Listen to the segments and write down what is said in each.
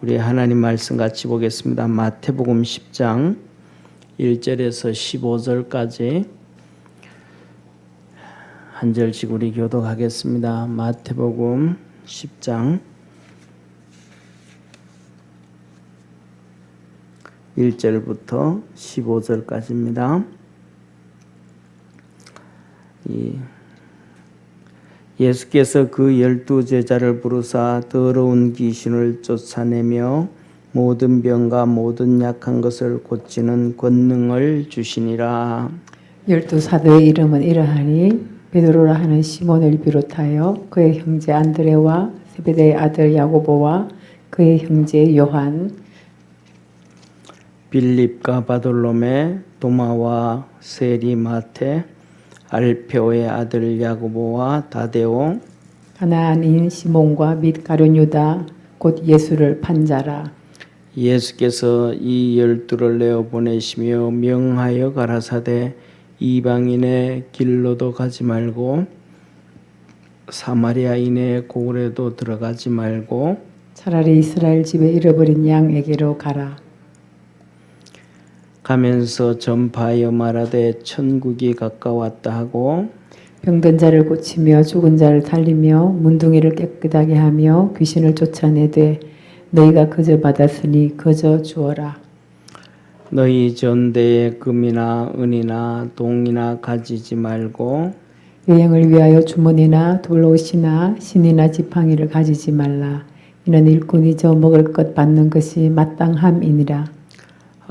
우리 하나님 말씀 같이 보겠습니다. 마태복음 10장 1절에서 15절까지 한 절씩 우리 교독하겠습니다. 마태복음 10장 1절부터 15절까지입니다. 예수께서 그 12제자를 부르사 더러운 귀신을 쫓아내며 모든 병과 모든 약한 것을 고치는 권능을 주시니라. 12사도의 이름은 이러하니 베드로라 하는 시몬을 비롯하여 그의 형제 안드레와 세베대의 아들 야고보와 그의 형제 요한, 빌립과 바돌로메, 도마와 세리 마테, 알페오의 아들 야고보와 다데오, 가나안인 시몬과 및 가룟 유다 곧 예수를 판자라. 예수께서 이 12를 내어 보내시며 명하여 가라사대 이방인의 길로도 가지 말고 사마리아인의 고을에도 들어가지 말고 차라리 이스라엘 집에 잃어버린 양에게로 가라. 가면서 전파하여 말하되 천국이 가까웠다 하고 병든 자를 고치며 죽은 자를 살리며 문둥이를 깨끗하게 하며 귀신을 쫓아내되 너희가 그저 받았으니 그저 주어라. 너희 전대에 금이나 은이나 동이나 가지지 말고 여행을 위하여 주머니나 돌옷이나 신이나 지팡이를 가지지 말라. 이는 일꾼이 저 먹을 것 받는 것이 마땅함이니라.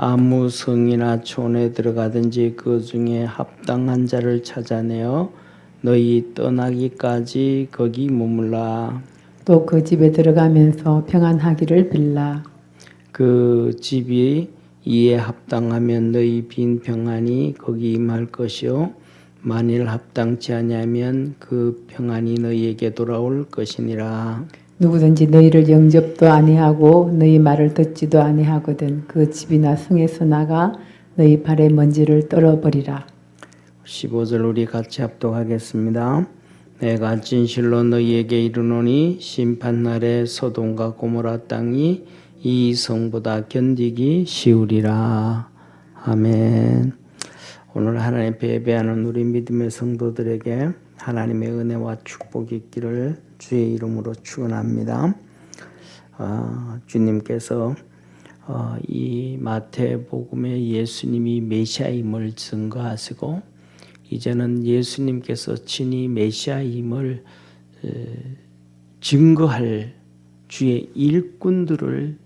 아무 성이나 촌에 들어가든지 그 중에 합당한 자를 찾아내어 너희 떠나기까지 거기 머물라. 또 그 집에 들어가면서 평안하기를 빌라. 그 집이 이에 합당하면 너희 빈 평안이 거기 임할 것이요 만일 합당치 아니하면 그 평안이 너희에게 돌아올 것이니라. 누구든지 너희를 영접도 아니하고 너희 말을 듣지도 아니하거든 그 집이나 성에서 나가 너희 발의 먼지를 떨어버리라. 15절 우리 같이 합독하겠습니다. 내가 진실로 너희에게 이르노니 심판날에 소돔과 고모라 땅이 이 성보다 견디기 쉬우리라. 아멘. 오늘 하나님 예배하는 우리 믿음의 성도들에게 하나님의 은혜와 축복이 있기를 주의 이름으로 축원합니다. 주님께서 이 마태복음에 예수님이 메시아임을 증거하시고 이제는 예수님께서 친히 메시아임을 증거할 주의 일꾼들을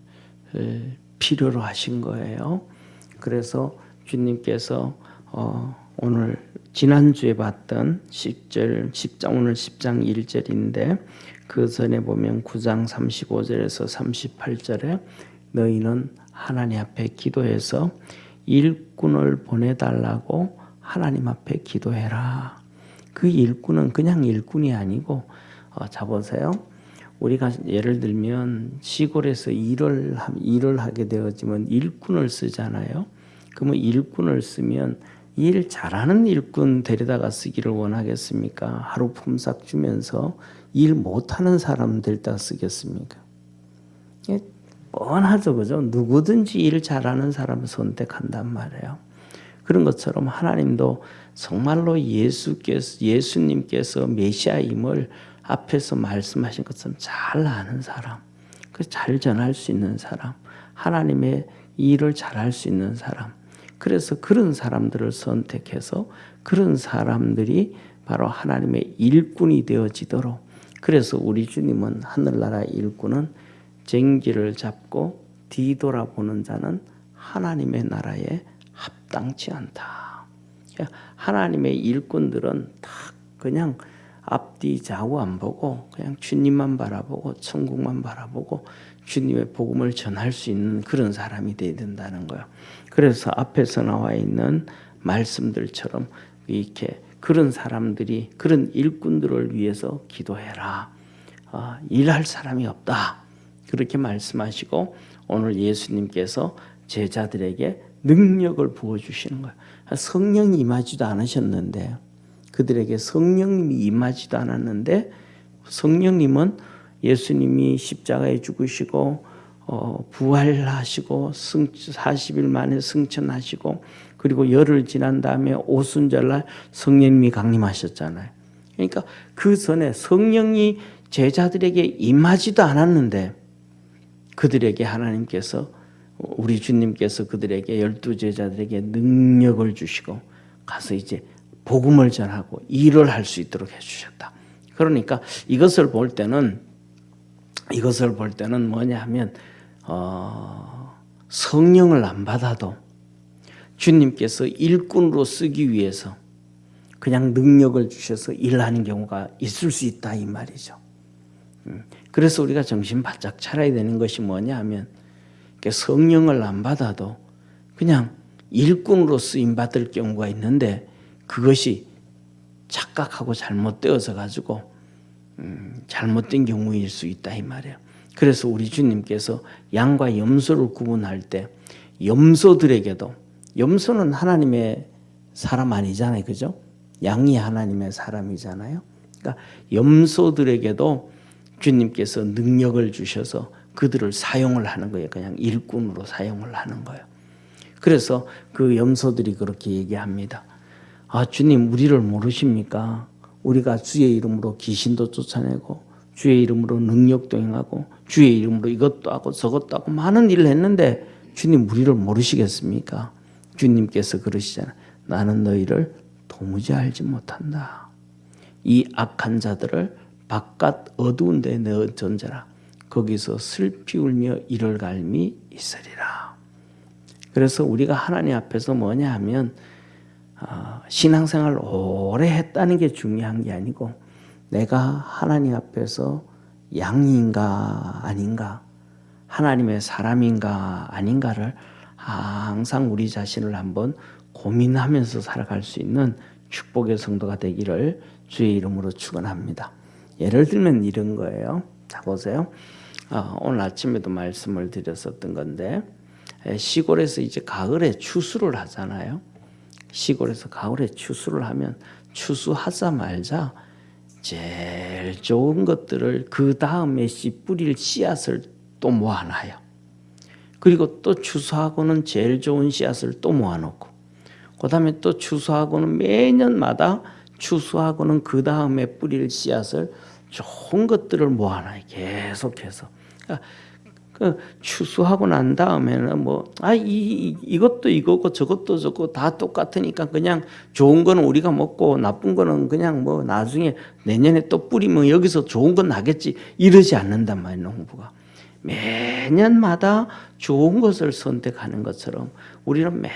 필요로 하신 거예요. 그래서 주님께서 오늘 지난주에 봤던 10장 오늘 10장 1절인데 그 전에 보면 9장 35절에서 38절에 너희는 하나님 앞에 기도해서 일꾼을 보내달라고 하나님 앞에 기도해라. 그 일꾼은 그냥 일꾼이 아니고 자 보세요. 우리가 예를 들면 시골에서 일을 하게 되어지면 일꾼을 쓰잖아요. 그러면 일꾼을 쓰면 일 잘하는 일꾼 데려다가 쓰기를 원하겠습니까? 하루 품삯 주면서 일 못하는 사람 데려다가 쓰겠습니까? 뻔하죠, 그죠? 누구든지 일 잘하는 사람을 선택한단 말이에요. 그런 것처럼 하나님도 정말로 예수님께서 메시아임을 앞에서 말씀하신 것처럼 잘 아는 사람, 잘 전할 수 있는 사람, 하나님의 일을 잘할 수 있는 사람, 그래서 그런 사람들을 선택해서 그런 사람들이 바로 하나님의 일꾼이 되어지도록 그래서 우리 주님은 하늘나라 일꾼은 쟁기를 잡고 뒤돌아보는 자는 하나님의 나라에 합당치 않다. 하나님의 일꾼들은 다 그냥 앞뒤 좌우 안 보고 그냥 주님만 바라보고 천국만 바라보고 주님의 복음을 전할 수 있는 그런 사람이 되어야 된다는 거예요. 그래서 앞에서 나와 있는 말씀들처럼 이렇게 그런 사람들이 그런 일꾼들을 위해서 기도해라. 일할 사람이 없다. 그렇게 말씀하시고 오늘 예수님께서 제자들에게 능력을 부어주시는 거예요. 성령이 임하지도 않으셨는데 그들에게 성령님이 임하지도 않았는데 성령님은 예수님이 십자가에 죽으시고 부활하시고 40일 만에 승천하시고 그리고 열흘 지난 다음에 오순절날 성령님이 강림하셨잖아요. 그러니까 그 전에 성령이 제자들에게 임하지도 않았는데 그들에게 하나님께서 우리 주님께서 그들에게 12제자들에게 능력을 주시고 가서 이제 복음을 전하고 일을 할 수 있도록 해주셨다. 그러니까 이것을 볼 때는 뭐냐 하면 성령을 안 받아도 주님께서 일꾼으로 쓰기 위해서 그냥 능력을 주셔서 일하는 경우가 있을 수 있다 이 말이죠. 그래서 우리가 정신 바짝 차려야 되는 것이 뭐냐 하면 성령을 안 받아도 그냥 일꾼으로 쓰임 받을 경우가 있는데 그것이 착각하고 잘못되어서 가지고 잘못된 경우일 수 있다 이 말이에요. 그래서 우리 주님께서 양과 염소를 구분할 때 염소들에게도 염소는 하나님의 사람 아니잖아요, 그죠? 양이 하나님의 사람이잖아요. 그러니까 염소들에게도 주님께서 능력을 주셔서 그들을 사용을 하는 거예요. 그냥 일꾼으로 사용을 하는 거예요. 그래서 그 염소들이 그렇게 얘기합니다. 아, 주님 우리를 모르십니까? 우리가 주의 이름으로 귀신도 쫓아내고 주의 이름으로 능력도 행하고 주의 이름으로 이것도 하고 저것도 하고 많은 일을 했는데 주님 우리를 모르시겠습니까? 주님께서 그러시잖아요. 나는 너희를 도무지 알지 못한다. 이 악한 자들을 바깥 어두운 데 내어 던져라. 거기서 슬피 울며 이를 갈미 있으리라. 그래서 우리가 하나님 앞에서 뭐냐 하면 신앙생활을 오래 했다는 게 중요한 게 아니고 내가 하나님 앞에서 양인가 아닌가 하나님의 사람인가 아닌가를 항상 우리 자신을 한번 고민하면서 살아갈 수 있는 축복의 성도가 되기를 주의 이름으로 축원합니다. 예를 들면 이런 거예요. 자 보세요. 오늘 아침에도 말씀을 드렸었던 건데 시골에서 이제 가을에 추수를 하잖아요. 시골에서 가을에 추수를 하면 추수하자마자 제일 좋은 것들을 그 다음에 뿌릴 씨앗을 또 모아놔요. 그리고 또 추수하고는 제일 좋은 씨앗을 또 모아놓고 그 다음에 또 추수하고는 매년마다 추수하고는 그 다음에 뿌릴 씨앗을 좋은 것들을 모아놔요. 계속해서. 그러니까 그 추수하고 난 다음에는 이것도 이거고 저것도 저거 다 똑같으니까 그냥 좋은 거는 우리가 먹고 나쁜 거는 그냥 나중에 내년에 또 뿌리면 여기서 좋은 건 나겠지 이러지 않는단 말이에요. 농부가 매년마다 좋은 것을 선택하는 것처럼 우리는 매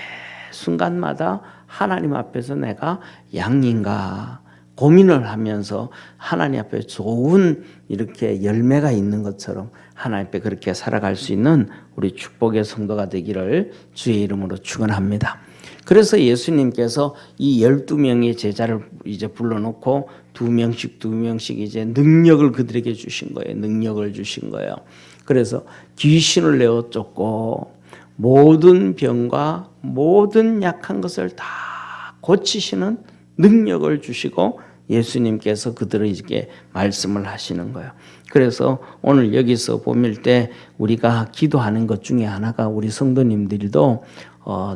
순간마다 하나님 앞에서 내가 양인가 고민을 하면서 하나님 앞에 좋은 이렇게 열매가 있는 것처럼 하나님 앞에 그렇게 살아갈 수 있는 우리 축복의 성도가 되기를 주의 이름으로 축원합니다. 그래서 예수님께서 이 12명의 제자를 이제 불러놓고 2명씩 이제 능력을 그들에게 주신 거예요. 능력을 주신 거예요. 그래서 귀신을 내어 쫓고 모든 병과 모든 약한 것을 다 고치시는 능력을 주시고 예수님께서 그들을 이렇게 말씀을 하시는 거예요. 그래서 오늘 여기서 보밀 때 우리가 기도하는 것 중에 하나가 우리 성도님들도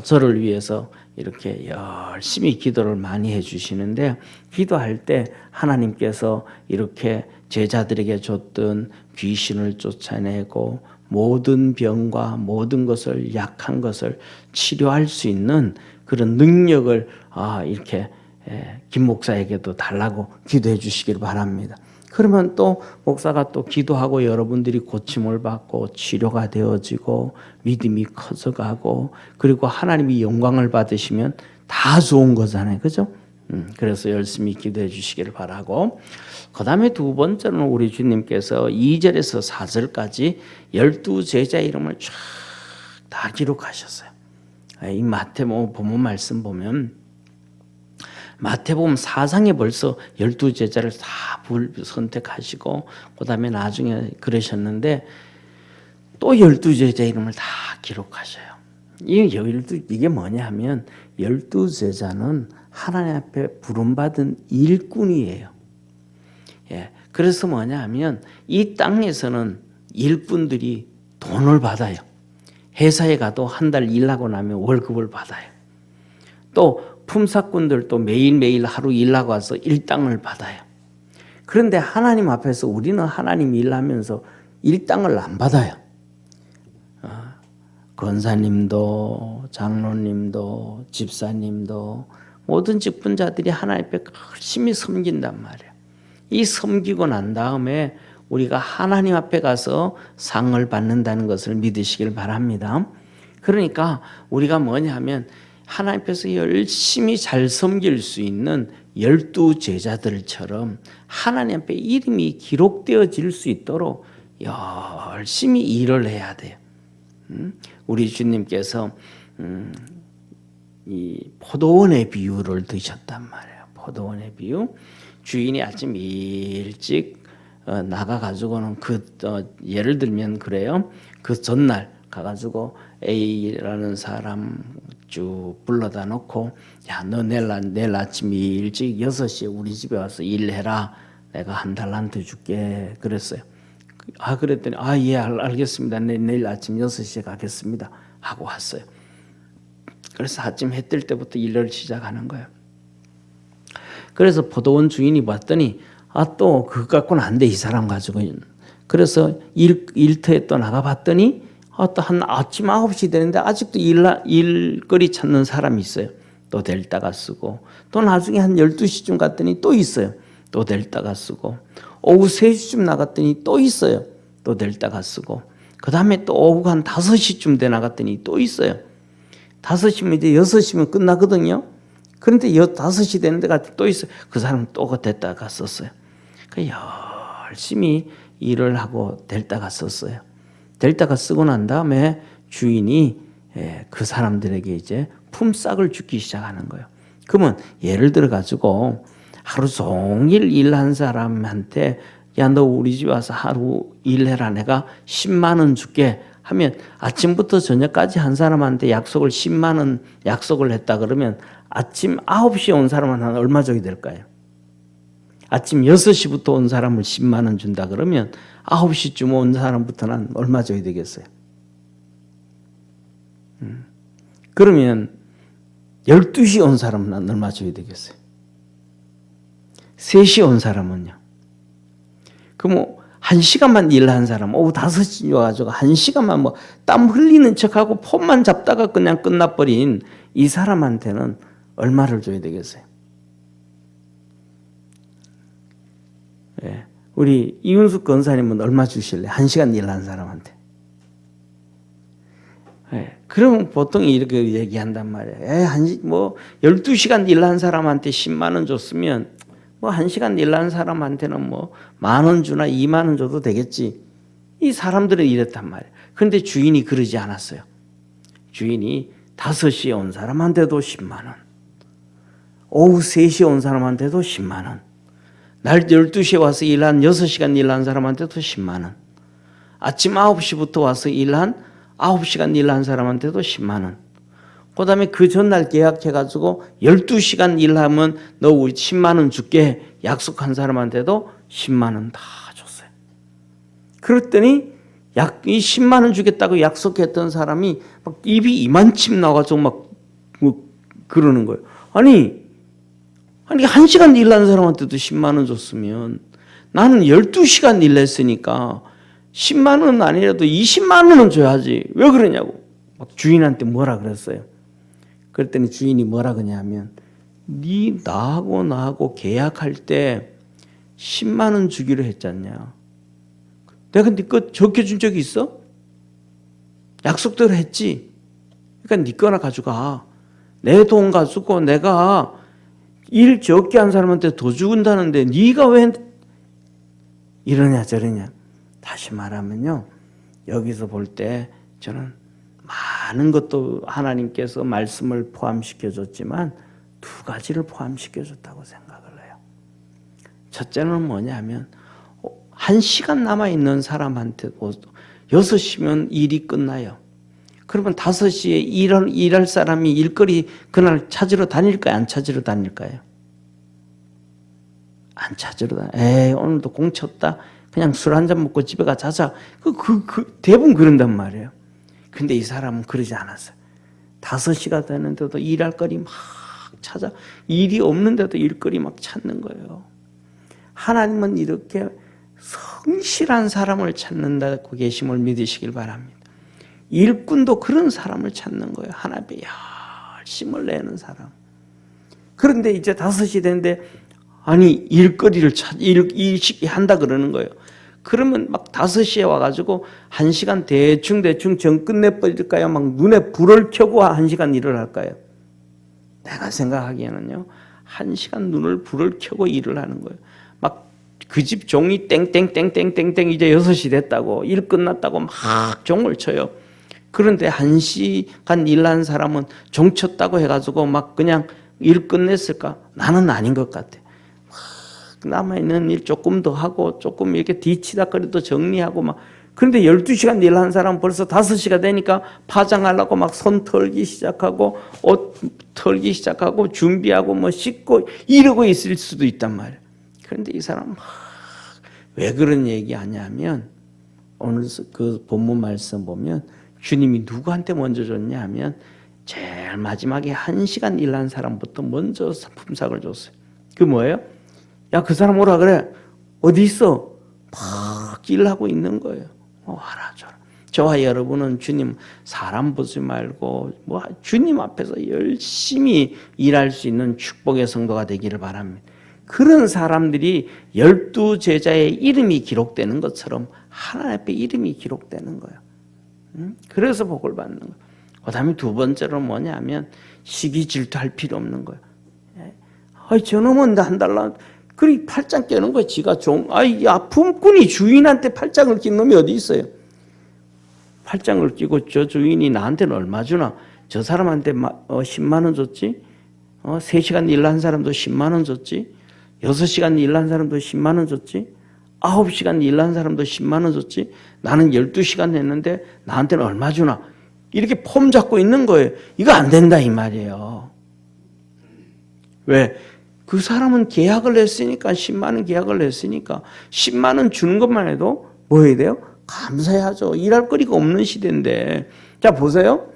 저를 위해서 이렇게 열심히 기도를 많이 해주시는데 기도할 때 하나님께서 이렇게 제자들에게 줬던 귀신을 쫓아내고 모든 병과 모든 것을 약한 것을 치료할 수 있는 그런 능력을 이렇게 김 목사에게도 달라고 기도해 주시길 바랍니다. 그러면 또 목사가 또 기도하고 여러분들이 고침을 받고 치료가 되어지고 믿음이 커져가고 그리고 하나님이 영광을 받으시면 다 좋은 거잖아요. 그죠? 그래서 열심히 기도해 주시기를 바라고 그 다음에 두 번째는 우리 주님께서 2절에서 4절까지 12제자 이름을 쫙 다 기록하셨어요. 이 마태복음 본문 말씀 보면 마태복음 4장에 벌써 12제자를 다 선택하시고 그 다음에 나중에 그러셨는데 또 12제자 이름을 다 기록하셔요. 이게 뭐냐 하면 12제자는 하나님 앞에 부름받은 일꾼이에요. 그래서 뭐냐 하면 이 땅에서는 일꾼들이 돈을 받아요. 회사에 가도 한 달 일하고 나면 월급을 받아요. 또 품삯꾼들도 매일매일 하루 일하고 와서 일당을 받아요. 그런데 하나님 앞에서 우리는 하나님 일하면서 일당을 안 받아요. 권사님도 장로님도 집사님도 모든 직분자들이 하나님 앞에 열심히 섬긴단 말이에요. 이 섬기고 난 다음에 우리가 하나님 앞에 가서 상을 받는다는 것을 믿으시길 바랍니다. 그러니까 우리가 뭐냐 하면 하나님 앞에서 열심히 잘 섬길 수 있는 12 제자들처럼 하나님 앞에 이름이 기록되어질 수 있도록 열심히 일을 해야 돼요. 우리 주님께서 이 포도원의 비유를 드셨단 말이에요. 포도원의 비유. 주인이 아침 일찍 나가가지고는 예를 들면 그래요. 그 전날 가가지고 A라는 사람 쭉 불러다 놓고 야, 너 내일 아침 일찍 6시에 우리 집에 와서 일해라. 내가 한 달란트 줄게. 그랬어요. 그랬더니 예, 알겠습니다. 내일 아침 6시에 가겠습니다. 하고 왔어요. 그래서 아침 해 뜰 때부터 일을 시작하는 거예요. 그래서 포도원 주인이 봤더니 또 그거 갖고는 안 돼, 이 사람 가지고. 그래서 일터에 또 나가봤더니 또 한 아침 9시 되는데 아직도 일거리 찾는 사람이 있어요. 또 델다가 쓰고 또 나중에 한 12시쯤 갔더니 또 있어요. 또 델다가 쓰고 오후 3시쯤 나갔더니 또 있어요. 또 델다가 쓰고 그 다음에 또 오후 한 5시쯤 돼 나갔더니 또 있어요. 5시면 이제 6시면 끝나거든요. 그런데 5시 되는 데가 또 있어요. 그 사람은 또 델다가 썼어요. 열심히 일을 하고 델다가 썼어요. 델다가 쓰고 난 다음에 주인이 그 사람들에게 이제 품삯을 주기 시작하는 거예요. 그러면 예를 들어 가지고 하루 종일 일한 사람한테 야, 너 우리 집 와서 하루 일해라. 내가 10만 원 줄게 하면 아침부터 저녁까지 한 사람한테 약속을 10만 원 약속을 했다 그러면 아침 9시에 온 사람은 얼마 줘야 될까요? 아침 6시부터 온 사람을 10만 원 준다 그러면 9시쯤 온 사람부터는 얼마 줘야 되겠어요? 그러면 12시 온 사람은 얼마 줘야 되겠어요? 3시 온 사람은요? 그럼 1시간만 일한 사람, 오후 5시 와가지고 1시간만 뭐 땀 흘리는 척하고 폰만 잡다가 그냥 끝나버린 이 사람한테는 얼마를 줘야 되겠어요? 예. 우리 이윤숙 권사님은 얼마 주실래? 1시간 일한 사람한테. 예. 그러면 보통 이렇게 얘기한단 말이에요. 12시간 일한 사람한테 10만 원 줬으면 1시간 일한 사람한테는 10,000원 주나 2만 원 줘도 되겠지. 이 사람들은 이랬단 말이에요. 그런데 주인이 그러지 않았어요. 주인이 5시에 온 사람한테도 10만 원. 오후 3시에 온 사람한테도 10만 원. 날 12시에 와서 일한 6시간 일한 사람한테도 10만 원. 아침 9시부터 와서 일한 9시간 일한 사람한테도 10만 원. 그 다음에 그 전날 계약해가지고 12시간 일하면 너 우리 10만 원 줄게 약속한 사람한테도 10만 원 다 줬어요. 그랬더니 이 10만 원 주겠다고 약속했던 사람이 막 입이 이만침 나와가지고 막 그러는 거예요. 아니 1시간 일하는 사람한테도 10만 원 줬으면 나는 12시간 일했으니까 10만 원은 아니라도 20만 원은 줘야지. 왜 그러냐고. 막 주인한테 뭐라 그랬어요. 그랬더니 주인이 뭐라 그러냐면 나하고 계약할 때 10만 원 주기로 했잖냐. 내가 네 거 적혀준 적이 있어? 약속대로 했지. 그러니까 네 거나 가져가. 내 돈 가지고 내가 일 적게 한 사람한테 더 주는다는데 네가 왜 이러냐 저러냐. 다시 말하면요. 여기서 볼 때 저는 많은 것도 하나님께서 말씀을 포함시켜줬지만 2가지를 포함시켜줬다고 생각을 해요. 첫째는 뭐냐면 1시간 남아있는 사람한테도 6시면 일이 끝나요. 그러면 5시에 일할 사람이 일거리 그날 찾으러 다닐까요? 안 찾으러 다닐까요? 안 찾으러 다녀요. 오늘도 공 쳤다. 그냥 술 한잔 먹고 집에 가 자자. 대부분 그런단 말이에요. 근데 이 사람은 그러지 않았어요. 5시가 되는데도 일할 거리 막 찾아. 일이 없는데도 일거리 막 찾는 거예요. 하나님은 이렇게 성실한 사람을 찾는다고 계심을 믿으시길 바랍니다. 일꾼도 그런 사람을 찾는 거예요. 하나님의 열심을 내는 사람. 그런데 이제 5시 됐는데 아니 일거리를 일식 한다 그러는 거예요. 그러면 막 5시에 와가지고 1시간 대충 정 끝내버릴까요? 막 눈에 불을 켜고 1시간 일을 할까요? 내가 생각하기에는요, 1시간 눈을 불을 켜고 일을 하는 거예요. 막 그 집 종이 땡땡땡땡땡땡 이제 6시 됐다고, 일 끝났다고 막 종을 쳐요. 그런데 1시간 일한 사람은 종 쳤다고 해가지고 막 그냥 일 끝냈을까? 나는 아닌 것 같아. 남아있는 일 조금 더 하고 조금 이렇게 뒤치다거리도 정리하고 막. 그런데 12시간 일한 사람은 벌써 5시가 되니까 파장하려고 막 손 털기 시작하고 옷 털기 시작하고 준비하고 뭐 씻고 이러고 있을 수도 있단 말이에요. 그런데 이 사람은 왜 그런 얘기하냐면 오늘 그 본문 말씀 보면 주님이 누구한테 먼저 줬냐 하면 제일 마지막에 1시간 일한 사람부터 먼저 품삯을 줬어요. 그 뭐예요? 야, 그 사람 오라 그래. 어디 있어? 막 일하고 있는 거예요. 와라 줘라. 저와 여러분은 주님 사람 보지 말고 뭐 주님 앞에서 열심히 일할 수 있는 축복의 성도가 되기를 바랍니다. 그런 사람들이 12제자의 이름이 기록되는 것처럼 하나님 앞에 이름이 기록되는 거예요. 그래서 복을 받는 거예요. 그 다음에 두 번째로는 뭐냐면 시기 질투할 필요 없는 거예요. 저놈은 한 달러 그리 팔짱 깨는 거야. 지가 품꾼이 주인한테 팔짱을 낀 놈이 어디 있어요? 팔짱을 끼고 저 주인이 나한테는 얼마 주나? 저 사람한테 10만 원 줬지? 3시간 일한 사람도 10만 원 줬지? 6시간 일한 사람도 10만 원 줬지? 9시간 일한 사람도 10만 원 줬지? 나는 12시간 했는데 나한테는 얼마 주나? 이렇게 폼 잡고 있는 거예요. 이거 안 된다 이 말이에요. 왜? 그 사람은 계약을 했으니까 10만 원 계약을 했으니까 10만 원 주는 것만 해도 뭐 해야 돼요? 감사해야죠. 일할 거리가 없는 시대인데. 자 보세요.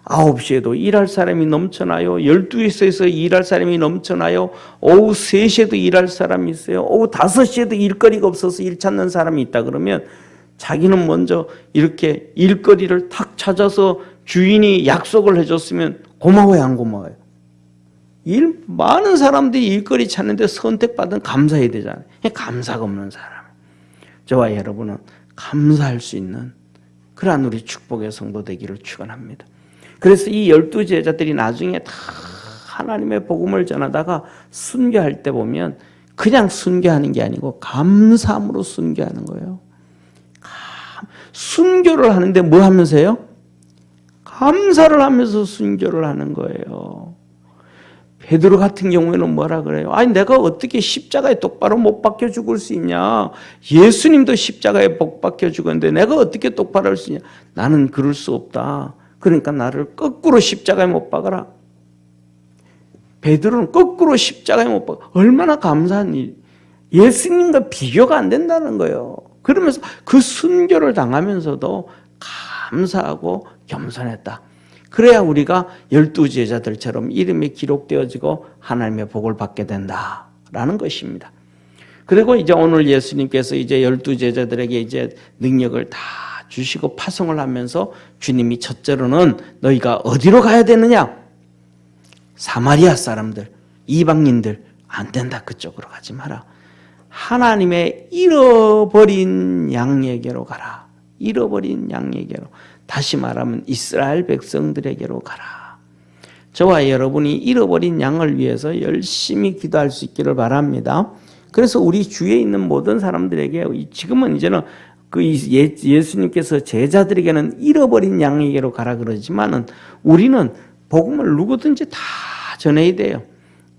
9시에도 일할 사람이 넘쳐나요. 12시에서 일할 사람이 넘쳐나요. 오후 3시에도 일할 사람이 있어요. 오후 5시에도 일거리가 없어서 일 찾는 사람이 있다 그러면 자기는 먼저 이렇게 일거리를 탁 찾아서 주인이 약속을 해줬으면 고마워요 안 고마워요? 많은 사람들이 일거리 찾는데 선택받은 감사해야 되잖아요. 감사가 없는 사람. 저와 여러분은 감사할 수 있는 그러한 우리 축복의 성도 되기를 축원합니다. 그래서 이 12제자들이 나중에 다 하나님의 복음을 전하다가 순교할 때 보면 그냥 순교하는 게 아니고 감사함으로 순교하는 거예요. 순교를 하는데 뭐 하면서요? 감사를 하면서 순교를 하는 거예요. 베드로 같은 경우에는 뭐라 그래요? 아니 내가 어떻게 십자가에 똑바로 못 박혀 죽을 수 있냐? 예수님도 십자가에 못 박혀 죽었는데 내가 어떻게 똑바로 할 수 있냐? 나는 그럴 수 없다. 그러니까 나를 거꾸로 십자가에 못 박아라. 베드로는 거꾸로 십자가에 못 박아. 얼마나 감사한 일. 예수님과 비교가 안 된다는 거예요. 그러면서 그 순교를 당하면서도 감사하고 겸손했다. 그래야 우리가 12제자들처럼 이름이 기록되어지고 하나님의 복을 받게 된다라는 것입니다. 그리고 이제 오늘 예수님께서 이제 12제자들에게 이제 능력을 다 주시고 파송을 하면서 주님이 첫째로는 너희가 어디로 가야 되느냐? 사마리아 사람들, 이방인들 안 된다. 그쪽으로 가지 마라. 하나님의 잃어버린 양에게로 가라. 잃어버린 양에게로. 다시 말하면 이스라엘 백성들에게로 가라. 저와 여러분이 잃어버린 양을 위해서 열심히 기도할 수 있기를 바랍니다. 그래서 우리 주위에 있는 모든 사람들에게 지금은 이제는 그 예수님께서 제자들에게는 잃어버린 양에게로 가라 그러지만은 우리는 복음을 누구든지 다 전해야 돼요.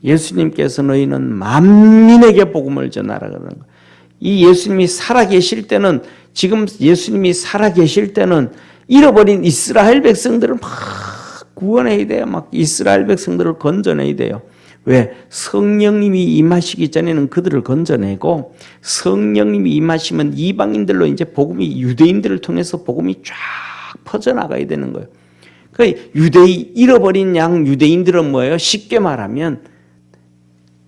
예수님께서 너희는 만민에게 복음을 전하라 그러는 거예요. 이 예수님이 살아계실 때는 지금 예수님이 살아계실 때는 잃어버린 이스라엘 백성들을 막 구원해야 돼요. 막 이스라엘 백성들을 건져내야 돼요. 왜? 성령님이 임하시기 전에는 그들을 건져내고 성령님이 임하시면 이방인들로 이제 복음이 유대인들을 통해서 복음이 쫙 퍼져나가야 되는 거예요. 그 잃어버린 양 유대인들은 뭐예요? 쉽게 말하면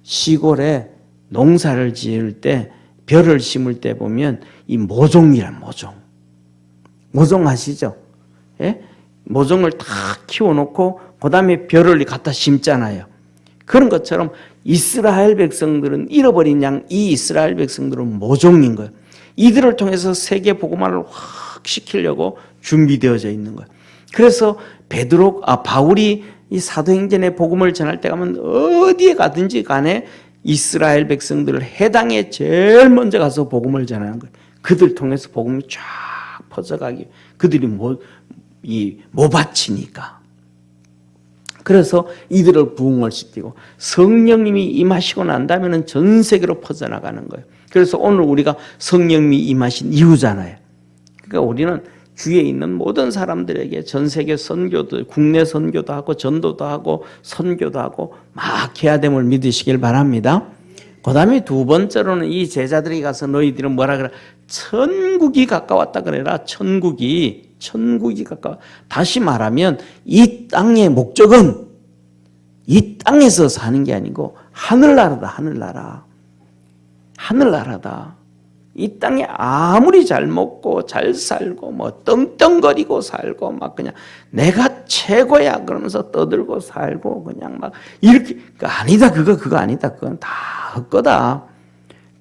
시골에 농사를 지을 때 벼를 심을 때 보면 이 모종이란 모종 아시죠? 예? 모종을 다 키워놓고 그 다음에 벼를 갖다 심잖아요. 그런 것처럼 이스라엘 백성들은 잃어버린 양, 이 이스라엘 백성들은 모종인 거예요. 이들을 통해서 세계 복음화를 확 시키려고 준비되어져 있는 거예요. 그래서 바울이 이 사도행전의 복음을 전할 때 가면 어디에 가든지 간에 이스라엘 백성들을 해당에 제일 먼저 가서 복음을 전하는 거예요. 그들 통해서 복음이 쫙 퍼져가기, 그들이 못 바치니까. 그래서 이들을 부흥을 시키고 성령님이 임하시고 난 다음에는 전 세계로 퍼져나가는 거예요. 그래서 오늘 우리가 성령님이 임하신 이유잖아요. 그러니까 우리는 주위에 있는 모든 사람들에게 전 세계 선교도, 국내 선교도 하고 전도도 하고 선교도 하고 막 해야 됨을 믿으시길 바랍니다. 그 다음에 두 번째로는 이 제자들이 가서 너희들은 뭐라 그래? 천국이 가까웠다 그래라. 천국이 가까워. 다시 말하면 이 땅의 목적은 이 땅에서 사는 게 아니고 하늘나라다. 하늘나라다. 이 땅에 아무리 잘 먹고 잘 살고 뭐 떵떵거리고 살고 막 그냥 내가 최고야 그러면서 떠들고 살고 그냥 막 이렇게 아니다. 그거 아니다. 그건 다 헛거다.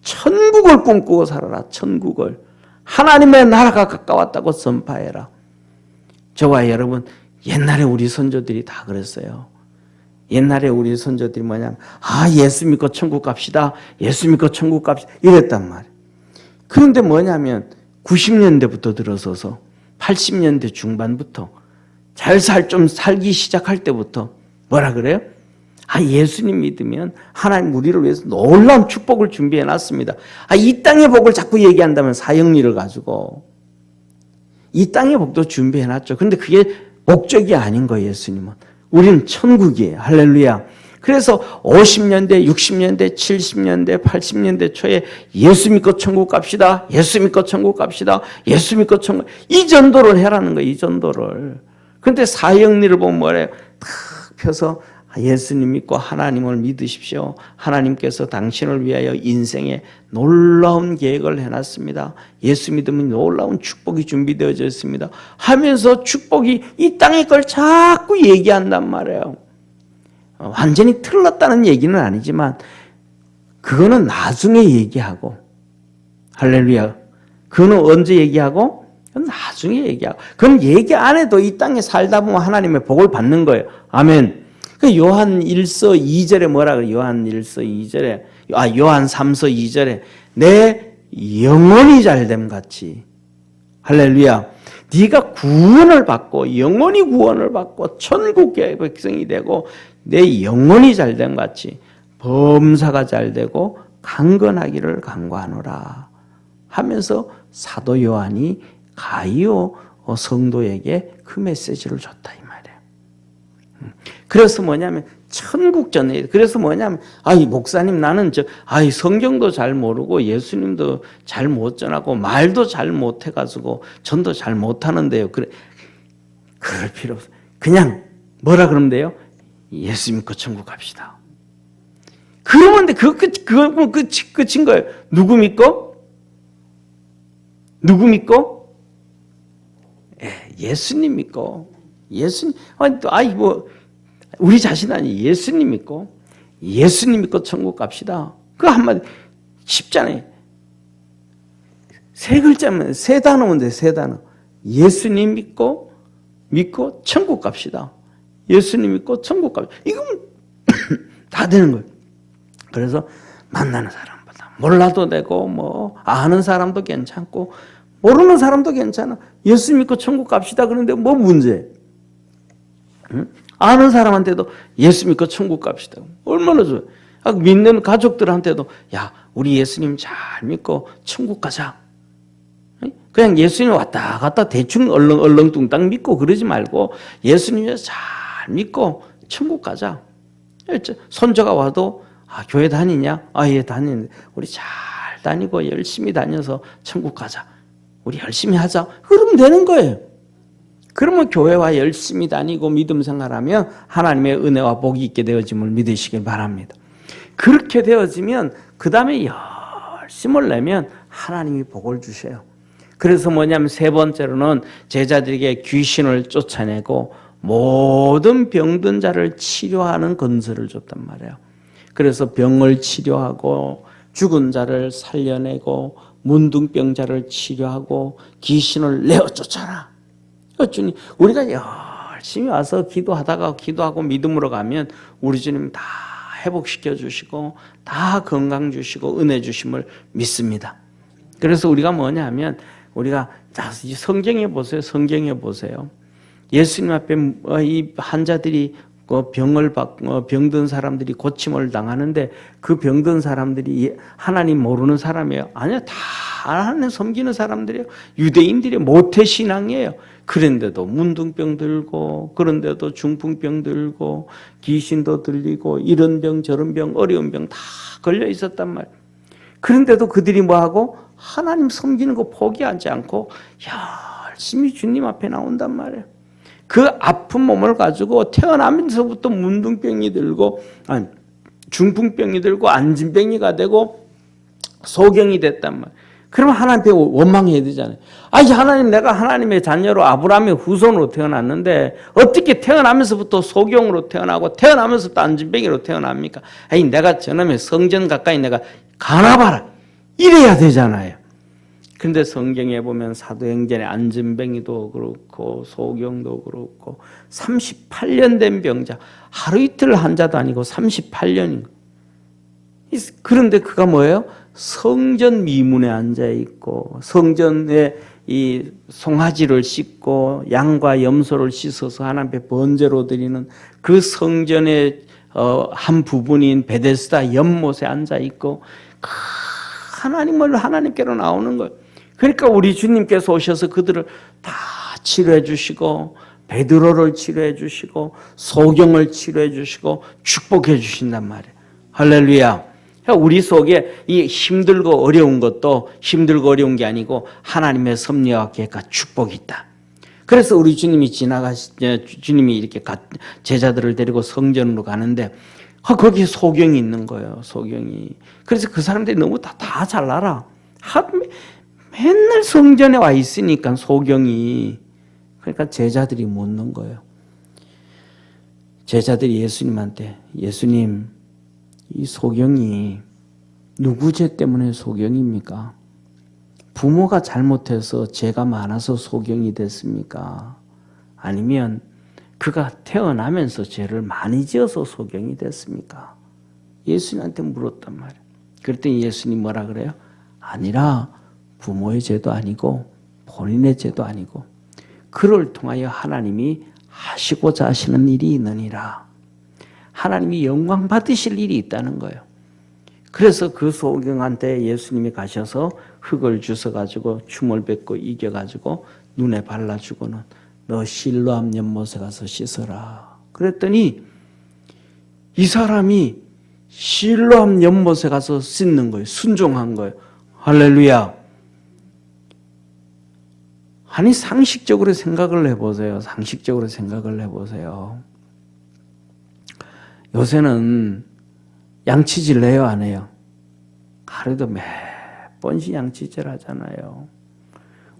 천국을 꿈꾸고 살아라. 천국을. 하나님의 나라가 가까웠다고 선포해라. 저와 여러분 옛날에 우리 선조들이 다 그랬어요. 옛날에 우리 선조들이 뭐냐면 예수 믿고 천국 갑시다. 예수 믿고 천국 갑시다. 이랬단 말이에요. 그런데 뭐냐면 90년대부터 들어서서 80년대 중반부터 좀 살기 시작할 때부터 뭐라 그래요? 예수님 믿으면 하나님 우리를 위해서 놀라운 축복을 준비해 놨습니다. 이 땅의 복을 자꾸 얘기한다면 사형리를 가지고 이 땅의 복도 준비해 놨죠. 그런데 그게 목적이 아닌 거예요. 예수님은. 우리는 천국이에요. 할렐루야. 그래서 50년대, 60년대, 70년대, 80년대 초에 예수 믿고 천국 갑시다. 예수 믿고 천국 갑시다. 예수 믿고 천국. 이 전도를 해라는 거예요. 이 전도를. 그런데 사형리를 보면 뭐래요? 탁 펴서 예수님 믿고 하나님을 믿으십시오. 하나님께서 당신을 위하여 인생에 놀라운 계획을 해놨습니다. 예수 믿으면 놀라운 축복이 준비되어져 있습니다. 하면서 축복이 이 땅의 걸 자꾸 얘기한단 말이에요. 완전히 틀렸다는 얘기는 아니지만 그거는 나중에 얘기하고 할렐루야. 그거는 언제 얘기하고? 나중에 얘기하고. 그럼 얘기 안 해도 이 땅에 살다 보면 하나님의 복을 받는 거예요. 아멘. 그 요한 1서 2절에 뭐라 그래? 요한 1서 2절에 요한 3서 2절에 내 영혼이 잘됨 같이 할렐루야. 네가 구원을 받고 영원히 구원을 받고 천국의 백성이 되고 내 영혼이 잘됨 같이 범사가 잘되고 강건하기를 간구하노라 하면서 사도 요한이 가이오 성도에게 그 메시지를 줬다 이 말이에요. 그래서 뭐냐면 천국 전에 그래서 뭐냐면 목사님 나는 성경도 잘 모르고 예수님도 잘 못 전하고 말도 잘 못 해가지고 전도 잘 못하는데요. 그럴 필요 없어. 그냥 뭐라 그러면 돼요? 예수 믿고 천국 갑시다. 그러면 그거 끝인 거예요. 누구 믿고? 예수님 믿고. 예수님 우리 자신 아니 예수님 믿고 천국 갑시다. 그 한마디 쉽잖아요. 세 글자면 세 단어면 돼. 세 단어. 예수님 믿고 천국 갑시다. 예수님 믿고 천국 갑시다. 이건 다 되는 거예요. 그래서 만나는 사람보다 몰라도 되고 아는 사람도 괜찮고 모르는 사람도 괜찮아. 예수 믿고 천국 갑시다. 그런데 뭐 문제? 응? 아는 사람한테도 예수 믿고 천국 갑시다. 얼마나 좋아요. 믿는 가족들한테도 우리 예수님 잘 믿고 천국 가자. 그냥 예수님 왔다 갔다 대충 얼렁뚱땅 믿고 그러지 말고 예수님 잘 믿고 천국 가자. 손자가 와도 교회 다니냐? 예, 다니는데 우리 잘 다니고 열심히 다녀서 천국 가자. 우리 열심히 하자. 그러면 되는 거예요. 그러면 교회와 열심히 다니고 믿음 생활하면 하나님의 은혜와 복이 있게 되어짐을 믿으시길 바랍니다. 그렇게 되어지면 그 다음에 열심을 내면 하나님이 복을 주셔요. 그래서 뭐냐면 세 번째로는 제자들에게 귀신을 쫓아내고 모든 병든 자를 치료하는 건설을 줬단 말이에요. 그래서 병을 치료하고 죽은 자를 살려내고 문둥병자를 치료하고 귀신을 내어 쫓아라. 주님, 우리가 열심히 와서 기도하고 믿음으로 가면 우리 주님 다 회복시켜 주시고 다 건강 주시고 은혜 주심을 믿습니다. 그래서 우리가 뭐냐면 우리가 성경에 보세요. 성경에 보세요. 예수님 앞에 이 환자들이 병든 사람들이 고침을 당하는데 그 병든 사람들이 하나님 모르는 사람이에요. 아니요, 다 하나님 섬기는 사람들이에요. 유대인들이 모태신앙이에요. 그런데도 문둥병 들고, 그런데도 중풍병 들고, 귀신도 들리고, 이런 병 저런 병 어려운 병 다 걸려 있었단 말이에요. 그런데도 그들이 뭐하고 하나님 섬기는 거 포기하지 않고 열심히 주님 앞에 나온단 말이에요. 그 아픈 몸을 가지고 태어나면서부터 문둥병이 들고 중풍병이 들고 안진병이가 되고 소경이 됐단 말이에요. 그러면 하나님께 원망해야 되잖아요. 하나님, 내가 하나님의 자녀로 아브라함의 후손으로 태어났는데 어떻게 태어나면서부터 소경으로 태어나고 태어나면서부터 안진병이로 태어납니까? 내가 저놈의 성전 가까이 내가 가나봐라. 이래야 되잖아요. 그런데 성경에 보면 사도행전에 안진병이도 그렇고 소경도 그렇고 38년 된 병자, 하루 이틀 환자도 아니고 38년인 거예요. 그런데 그가 뭐예요? 성전 미문에 앉아 있고 성전에 이 송아지를 씻고 양과 염소를 씻어서 하나님 앞에 번제로 드리는 그 성전의 한 부분인 베데스다 연못에 앉아 있고 하나님께로 나오는 거예요. 그러니까 우리 주님께서 오셔서 그들을 다 치료해 주시고 베드로를 치료해 주시고 소경을 치료해 주시고 축복해 주신단 말이에요. 할렐루야. 우리 속에 이 힘들고 어려운 것도 힘들고 어려운 게 아니고 하나님의 섭리와 계획과 축복이 있다. 그래서 우리 주님이 주님이 이렇게 제자들을 데리고 성전으로 가는데 거기에 소경이 있는 거예요. 소경이. 그래서 그 사람들이 너무 다 잘 알아. 맨날 성전에 와 있으니까 소경이. 그러니까 제자들이 묻는 거예요. 제자들이 예수님한테, 예수님, 이 소경이 누구 죄 때문에 소경입니까? 부모가 잘못해서 죄가 많아서 소경이 됐습니까? 아니면 그가 태어나면서 죄를 많이 지어서 소경이 됐습니까? 예수님한테 물었단 말이에요. 그랬더니 예수님 뭐라 그래요? 아니라 부모의 죄도 아니고 본인의 죄도 아니고 그를 통하여 하나님이 하시고자 하시는 일이 있느니라. 하나님이 영광 받으실 일이 있다는 거예요. 그래서 그 소경한테 예수님이 가셔서 흙을 주워가지고 춤을 뱉고 이겨가지고 눈에 발라주고는 너 실로암 연못에 가서 씻어라. 그랬더니 이 사람이 실로암 연못에 가서 씻는 거예요. 순종한 거예요. 할렐루야. 아니 상식적으로 생각을 해보세요. 상식적으로 생각을 해보세요. 요새는 양치질 해요, 안 해요? 하루에도 몇 번씩 양치질 하잖아요.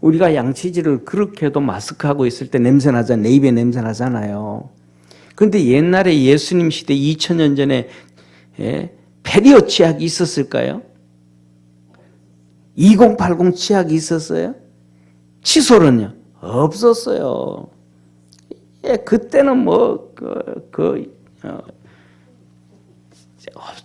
우리가 양치질을 그렇게 해도 마스크하고 있을 때 냄새 나잖아요. 내 입에 냄새 나잖아요. 그런데 옛날에 예수님 시대 2000년 전에 페리오 치약이 있었을까요? 2080 치약이 있었어요? 칫솔은요? 없었어요. 그때는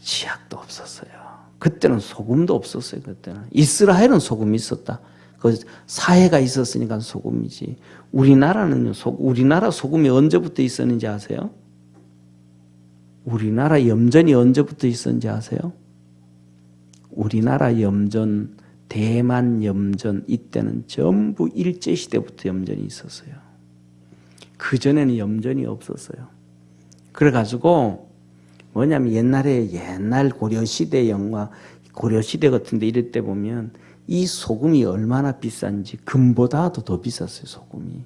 치약도 없었어요. 그때는 소금도 없었어요. 그때는 이스라엘은 소금이 있었다. 그 사해가 있었으니까 소금이지. 우리나라는요. 우리나라 소금이 언제부터 있었는지 아세요? 우리나라 염전이 언제부터 있었는지 아세요? 우리나라 염전, 대만 염전 이때는 전부 일제시대부터 염전이 있었어요. 그전에는 염전이 없었어요. 그래가지고 뭐냐면 옛날 고려시대 영화, 고려시대 같은데 이럴 때 보면 이 소금이 얼마나 비싼지 금보다도 더 비쌌어요, 소금이.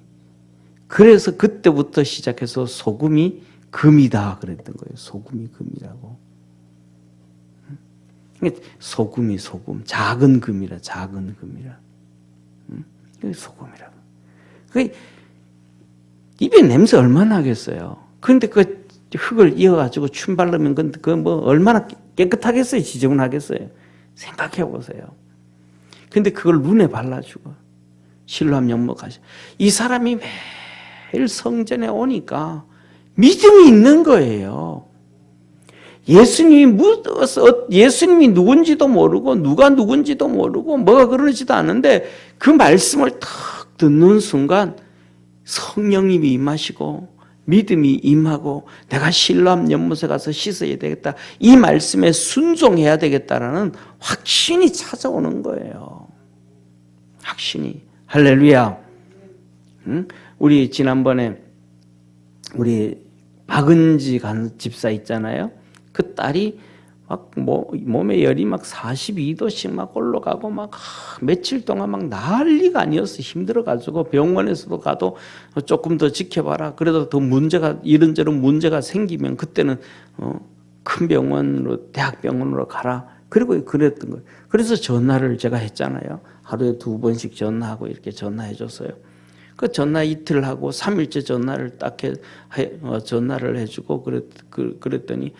그래서 그때부터 시작해서 소금이 금이다 그랬던 거예요. 소금이 금이라고. 소금이 소금, 작은 금이라, 작은 금이라. 소금이라고. 입에 냄새 얼마나 나겠어요. 그런데 그 흙을 이어가지고 춤 바르면 그 뭐 얼마나 깨끗하겠어요, 지저분하겠어요. 생각해 보세요. 근데 그걸 눈에 발라주고 실로암 연못까지. 이 사람이 매일 성전에 오니까 믿음이 있는 거예요. 예수님이 누군지도 모르고 누가 누군지도 모르고 뭐가 그러지도 않은데 그 말씀을 탁 듣는 순간 성령님이 임하시고 믿음이 임하고 내가 실로암 연못에 가서 씻어야 되겠다. 이 말씀에 순종해야 되겠다라는 확신이 찾아오는 거예요. 확신이. 할렐루야. 응? 우리 지난번에 우리 박은지 집사 있잖아요. 그 딸이 막 몸에 열이 막 42도씩 막 올라가고 막 며칠 동안 막 난리가 아니었어. 힘들어가지고 병원에서도 가도 조금 더 지켜봐라. 그래도 더 문제가 이런저런 문제가 생기면 그때는 큰 병원으로 대학병원으로 가라. 그리고 그랬던 거예요. 그래서 전화를 제가 했잖아요. 하루에 2번씩 전화하고 이렇게 전화해줬어요. 그 전화 이틀 하고 3일째 전화를 전화를 해주고 그랬더니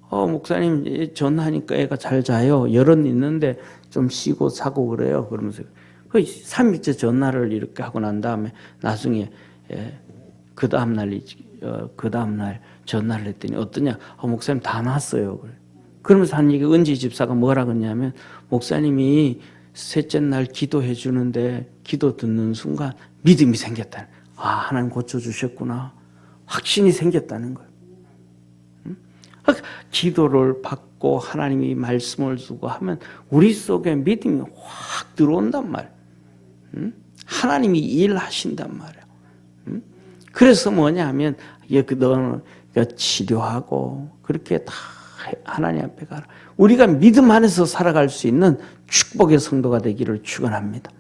목사님 전화하니까 애가 잘 자요. 열은 있는데 좀 쉬고 자고 그래요. 그러면서 그 3일째 전화를 이렇게 하고 난 다음에 나중에 그 다음날 전화를 했더니 어떠냐? 목사님 다 났어요. 그러면서 한 얘기 은지 집사가 뭐라 그러냐면 목사님이 셋째 날 기도해 주는데 기도 듣는 순간 믿음이 생겼다. 하나님 고쳐주셨구나. 확신이 생겼다는 거예요. 기도를 받고 하나님이 말씀을 주고 하면 우리 속에 믿음이 확 들어온단 말이에요. 하나님이 일하신단 말이에요. 그래서 뭐냐 하면 너는 치료하고 그렇게 다 하나님 앞에 가라. 우리가 믿음 안에서 살아갈 수 있는 축복의 성도가 되기를 축원합니다.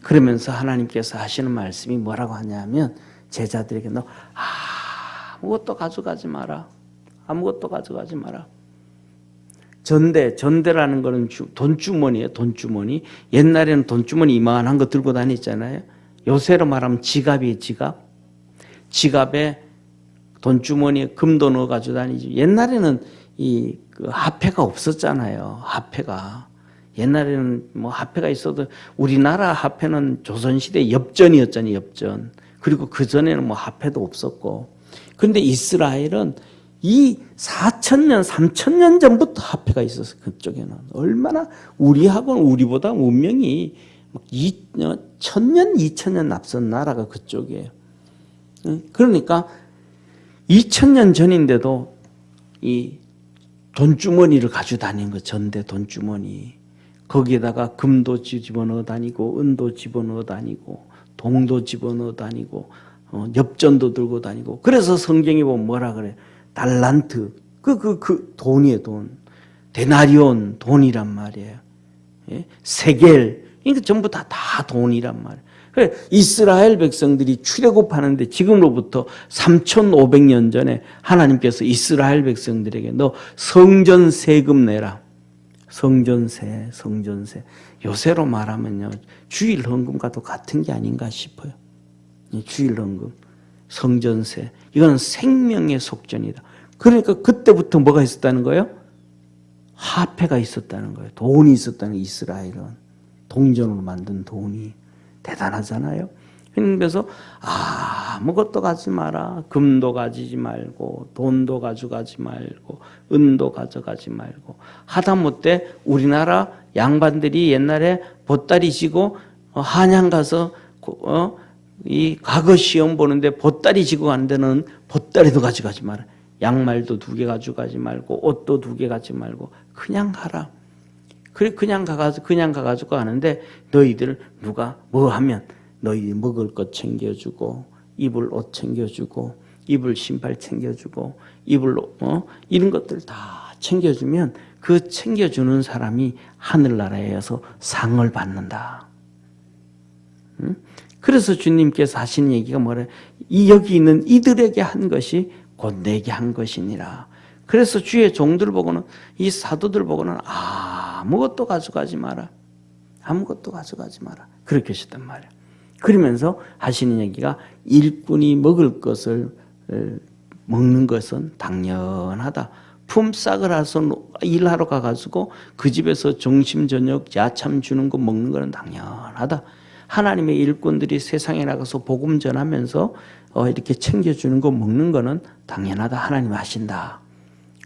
그러면서 하나님께서 하시는 말씀이 뭐라고 하냐면 제자들에게 너 아무것도 가져가지 마라. 아무것도 가져가지 마라. 전대라는 거는 돈주머니예요. 돈주머니. 옛날에는 돈주머니 이만한 거 들고 다녔잖아요. 요새로 말하면 지갑이에요. 지갑에 돈주머니에 금도 넣어 가지고 다니지. 옛날에는 그 화폐가 없었잖아요. 화폐가. 옛날에는 뭐 화폐가 있어도 우리나라 화폐는 조선시대 엽전이었잖아요. 엽전. 그리고 그전에는 뭐 화폐도 없었고. 그런데 이스라엘은 이 4,000년, 3,000년 전부터 화폐가 있었어요. 그쪽에는. 얼마나 우리하고는 우리보다 문명이 1,000년, 2,000년 앞선 나라가 그쪽이에요. 그러니까 2,000년 전인데도 이 돈주머니를 가지고 다니는 거, 전대 돈주머니. 거기에다가 금도 집어넣어 다니고, 은도 집어넣어 다니고, 동도 집어넣어 다니고, 엽전도 들고 다니고. 그래서 성경에 보면 뭐라 그래? 달란트. 그 돈이에요, 돈. 데나리온, 돈이란 말이에요. 예? 세겔. 이거 전부 다 돈이란 말이에요. 그래, 이스라엘 백성들이 출애굽하는데 지금으로부터 3,500년 전에 하나님께서 이스라엘 백성들에게 너 성전 세금 내라. 성전세. 요새로 말하면요, 주일 헌금과도 같은 게 아닌가 싶어요. 주일 헌금, 성전세. 이건 생명의 속전이다. 그러니까 그때부터 뭐가 있었다는 거예요? 화폐가 있었다는 거예요. 돈이 있었다는 거예요. 이스라엘은 동전으로 만든 돈이. 대단하잖아요. 그래서 아무것도 가지 마라. 금도 가지지 말고 돈도 가져가지 말고 은도 가져가지 말고. 하다못해 우리나라 양반들이 옛날에 보따리 지고 한양 가서 이 과거 시험 보는데 보따리 지고 간 데는 보따리도 가져가지 마라. 양말도 2개 가져가지 말고 옷도 2개 가지 말고 그냥 가라. 그냥 가가지고 가는데 너희들 누가 뭐 하면 너희 먹을 것 챙겨주고 입을 옷 챙겨주고 이불 신발 챙겨주고 이불로 이런 것들 다 챙겨주면 그 챙겨주는 사람이 하늘나라에서 상을 받는다. 그래서 주님께서 하신 얘기가 뭐래? 여기 있는 이들에게 한 것이 곧 내게 한 것이니라. 그래서 주의 종들 보고는, 이 사도들 보고는 아무것도 가져가지 마라. 아무것도 가져가지 마라. 그렇게 하셨단 말이야. 그러면서 하시는 얘기가 일꾼이 먹을 것을 먹는 것은 당연하다. 품삯을 해서 일하러 가가지고 그 집에서 점심 저녁 야참 주는 거 먹는 거는 당연하다. 하나님의 일꾼들이 세상에 나가서 복음 전하면서 이렇게 챙겨주는 거 먹는 거는 당연하다. 하나님 하신다.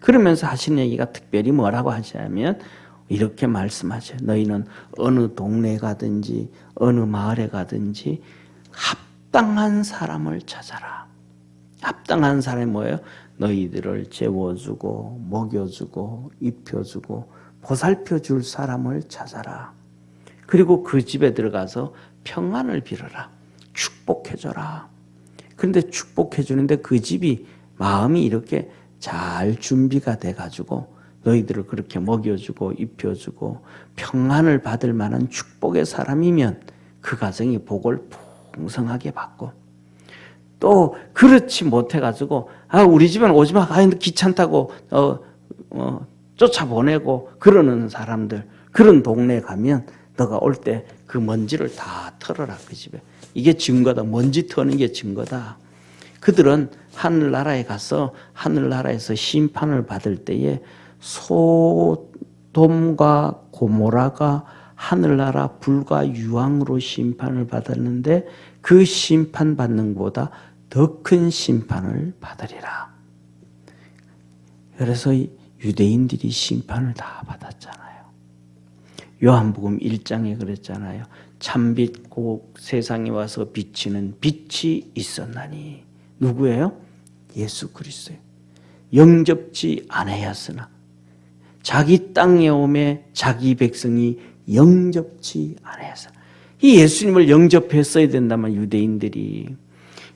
그러면서 하시는 얘기가 특별히 뭐라고 하시냐면 이렇게 말씀하셔요. 너희는 어느 동네에 가든지 어느 마을에 가든지 합당한 사람을 찾아라. 합당한 사람이 뭐예요? 너희들을 재워주고 먹여주고 입혀주고 보살펴줄 사람을 찾아라. 그리고 그 집에 들어가서 평안을 빌어라. 축복해줘라. 그런데 축복해주는데 그 집이 마음이 이렇게 잘 준비가 돼가지고 너희들을 그렇게 먹여주고 입혀주고 평안을 받을 만한 축복의 사람이면 그 가정이 복을 풍성하게 받고, 또 그렇지 못해가지고 우리 집에는 오지마, 귀찮다고 쫓아보내고 그러는 사람들, 그런 동네에 가면 너가 올 때 그 먼지를 다 털어라. 그 집에. 이게 증거다. 먼지 터는 게 증거다. 그들은 하늘나라에 가서 하늘나라에서 심판을 받을 때에 소돔과 고모라가 하늘나라 불과 유황으로 심판을 받았는데 그 심판받는 것보다 더 큰 심판을 받으리라. 그래서 유대인들이 심판을 다 받았잖아요. 요한복음 1장에 그랬잖아요. 참빛 곧 세상에 와서 비치는 빛이 있었나니. 누구예요? 예수 그리스도예요. 영접지 아니하였으나 자기 땅에 오매 자기 백성이 영접지 아니하였으나. 이 예수님을 영접했어야 된다면 유대인들이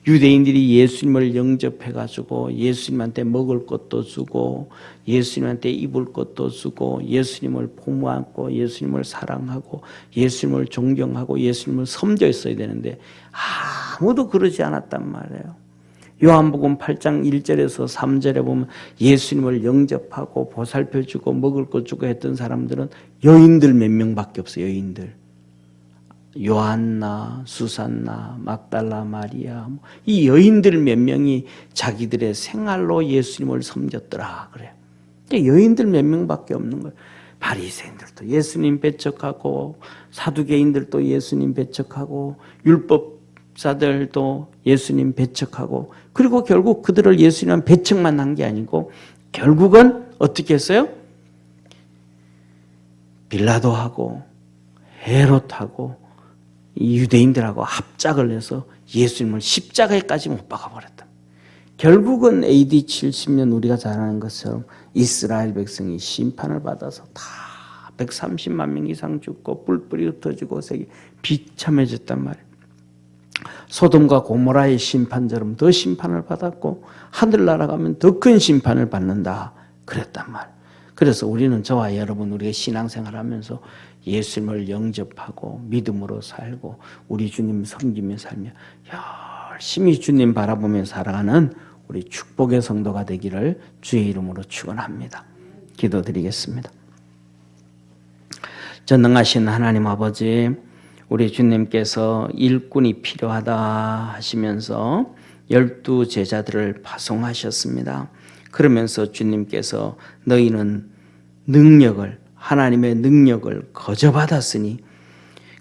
예수님을 영접해가지고 예수님한테 먹을 것도 주고 예수님한테 입을 것도 주고 예수님을 포모안고 예수님을 사랑하고 예수님을 존경하고 예수님을 섬겼어야 되는데 아무도 그러지 않았단 말이에요. 요한복음 8장 1절에서 3절에 보면 예수님을 영접하고 보살펴주고 먹을 것 주고 했던 사람들은 여인들 몇 명밖에 없어요. 여인들. 요한나, 수산나, 막달라 마리아, 이 여인들 몇 명이 자기들의 생활로 예수님을 섬겼더라 그래요. 여인들 몇 명밖에 없는 거예요. 바리새인들도 예수님 배척하고 사두개인들도 예수님 배척하고 율법사들도 예수님 배척하고, 그리고 결국 그들을 예수님은 배척만 한 게 아니고 결국은 어떻게 했어요? 빌라도하고 헤롯하고 이 유대인들하고 합작을 해서 예수님을 십자가에까지 못 박아버렸다. 결국은 AD 70년 우리가 잘 아는 것처럼 이스라엘 백성이 심판을 받아서 다 130만 명 이상 죽고 뿔뿔이 흩어지고 세계 비참해졌단 말이에요. 소돔과 고모라의 심판처럼 더 심판을 받았고 하늘나라 가면 더 큰 심판을 받는다 그랬단 말이에요. 그래서 우리는 저와 여러분 우리가 신앙생활하면서 예수님을 영접하고 믿음으로 살고 우리 주님 섬기며 살며 열심히 주님 바라보며 살아가는 우리 축복의 성도가 되기를 주의 이름으로 축원합니다. 기도드리겠습니다. 전능하신 하나님 아버지, 우리 주님께서 일꾼이 필요하다 하시면서 12 제자들을 파송하셨습니다. 그러면서 주님께서 너희는 하나님의 능력을 거저받았으니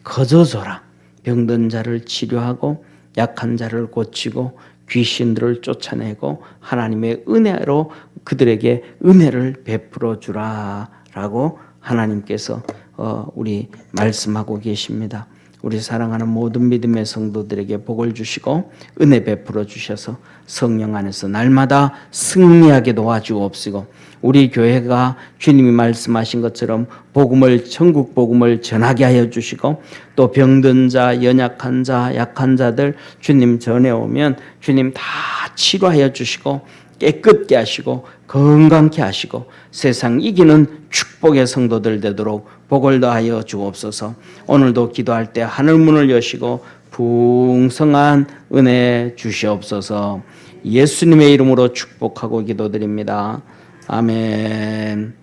거저줘라. 병든 자를 치료하고 약한 자를 고치고 귀신들을 쫓아내고 하나님의 은혜로 그들에게 은혜를 베풀어 주라 라고 하나님께서 우리 말씀하고 계십니다. 우리 사랑하는 모든 믿음의 성도들에게 복을 주시고 은혜 베풀어 주셔서 성령 안에서 날마다 승리하게 도와주옵시고 우리 교회가 주님이 말씀하신 것처럼 전국 복음을 전하게 하여 주시고 또 병든 자, 연약한 자, 약한 자들 주님 전해 오면 주님 다 치료하여 주시고 깨끗게 하시고 건강케 하시고 세상 이기는 축복의 성도들 되도록 복을 더하여 주옵소서. 오늘도 기도할 때 하늘문을 여시고 풍성한 은혜 주시옵소서. 예수님의 이름으로 축복하고 기도드립니다. 아멘.